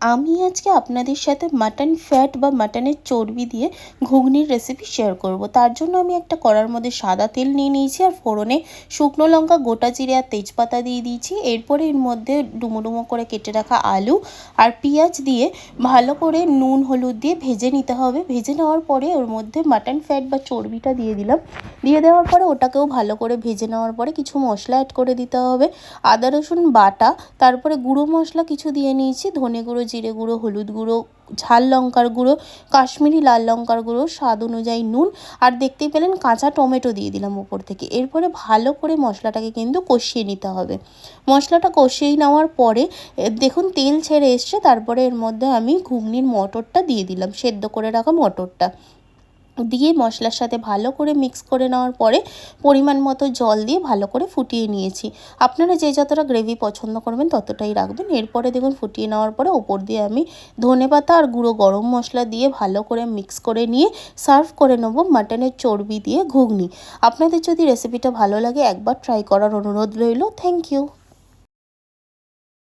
আমি আজকে আপনাদের সাথে মাটন ফ্যাট বা মাটনের চর্বি দিয়ে ঘুগনির রেসিপি শেয়ার করব। তার জন্য আমি একটা কড়ার মধ্যে সাদা তেল নিয়ে নিয়েছি আর ফোড়নে শুকনো লঙ্কা, গোটা জিরে আর তেজপাতা দিয়ে দিয়েছি। এরপরে এর মধ্যে ডুমো ডুমো করে কেটে রাখা আলু আর পেঁয়াজ দিয়ে ভালো করে নুন হলুদ দিয়ে ভেজে নিতে হবে। ভেজে নেওয়ার পরে ওর মধ্যে মাটন ফ্যাট বা চর্বিটা দিয়ে দিলাম। দিয়ে দেওয়ার পরে ওটাকেও ভালো করে ভেজে নেওয়ার পরে কিছু মশলা অ্যাড করে দিতে হবে। আদা রসুন বাটা, তারপরে গুঁড়ো মশলা কিছু দিয়ে নিয়েছি, ধনে গুঁড়ো, জিরে গুঁড়ো, হলুদ গুঁড়ো, ঝাল লঙ্কার গুঁড়ো, কাশ্মীরি লাল লঙ্কার গুঁড়ো, স্বাদ অনুযায়ী নুন, আর দেখতেই পেলেন কাঁচা টমেটো দিয়ে দিলাম ওপর থেকে। এরপরে ভালো করে মশলাটাকে কিন্তু কষিয়ে নিতে হবে। মশলাটা কষিয়ে নেওয়ার পরে দেখুন তেল ছেড়ে এসছে, তারপরে এর মধ্যে আমি ঘুগনির মটরটা দিয়ে দিলাম, সেদ্ধ করে রাখা মটরটা দিয়ে মশলার সাথে ভালো করে মিক্স করে নেওয়ার পরে পরিমাণ মতো জল দিয়ে ভালো করে ফুটিয়ে নিয়েছি। আপনারা যে যতটা গ্রেভি পছন্দ করবেন ততটাই রাখবেন। এরপরে দেখুন ফুটিয়ে নেওয়ার পরে ওপর দিয়ে আমি ধনেপাতা আর গুঁড়ো গরম মশলা দিয়ে ভালো করে মিক্স করে নিয়ে সার্ভ করে নেব মাটনের চর্বি দিয়ে ঘুগনি। আপনাদের যদি রেসিপিটা ভালো লাগে একবার ট্রাই করার অনুরোধ রইল। Thank you.